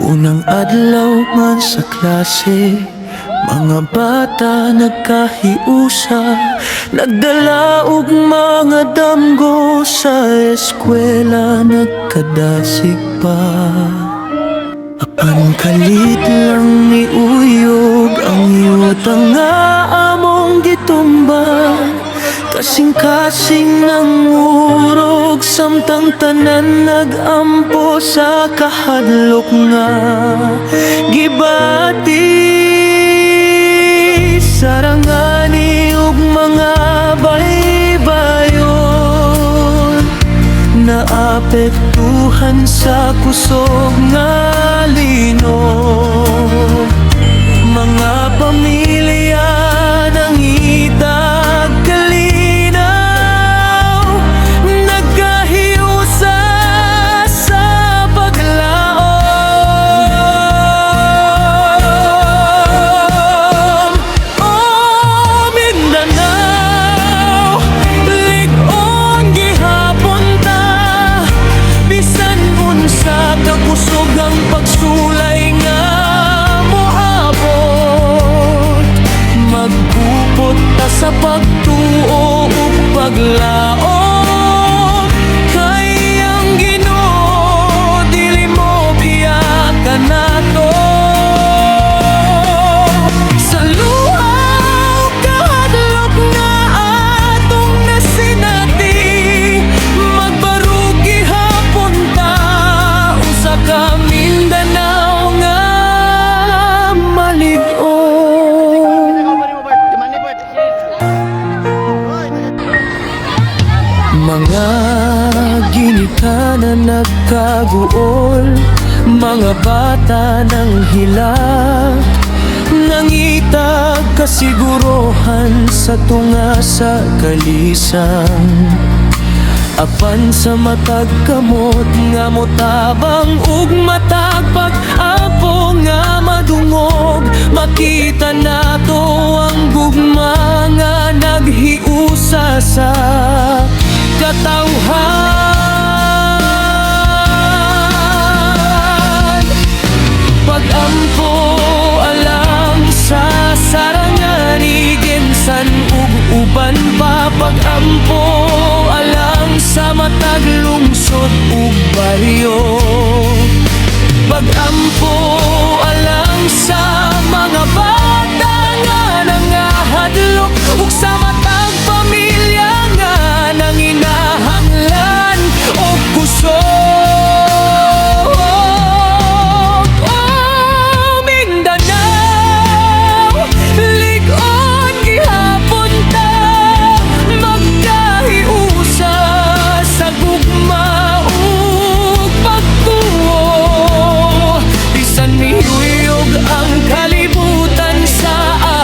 Unang adlaw man sa klase, mga bata nagkahiusa, nagdala og mga damgo sa eskwela, nagkadasig pa. Apan kalit lang ni uyog ang yuta nga among gitumba, kasing-kasing ng urog, samtang tanan nagampo sa kahadlok nga gibati. Sarangani ug mga baybayon, naapektuhan sa kusog nga linog. Mga pamilya nangitag kalinaw, nagkahiusa sa paglaom. Oh Mindanao, lig-on gihapon ta, bisan unsa ka kusog ang pagsulay nga moabot. Magkupot ta sa pagtuo ug paglaom, kay ang Ginoo dili mo biyakan nato. Sa luhaw kahadlok nga atong nasinati, magbarug gihapon ta, usa ka Mindanao nga malig-on. Mga ginikanan nagkaguol, mga bata nang hilak, nangitag kasigurohan sa tunga sa kalisang. Apan sa matag kamot nga motabang ug matag pag-apo nga madungog, makita nato ang gugma nga naghiusa sa katawhan. Pag-ampo alang sa sarangani, ginsan ug uban pa. Pag-ampo alang sa matag lungsod ug baryo. Pag-ampo alang sa mga bata nga nangahadlok, ug sa matag pamilya nga nanginahanglan og kusog. Oh Mindanao, lig-on gihapon ta, magkahiusa sa gugma ug pagtuo. Bisan mihuyog ang kalibutan sa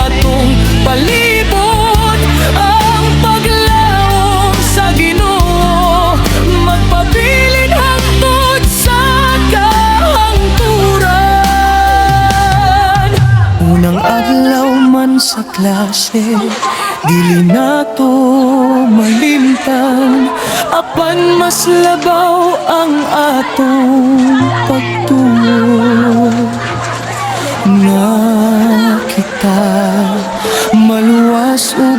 atong palibot, ang paglaom sa Ginoo magpabilin hangtod sa kahangturan. Unang adlaw man sa klase, dili nato malimtan, apan mas labaw ang atong pagtuo. Nga kita maluwas ug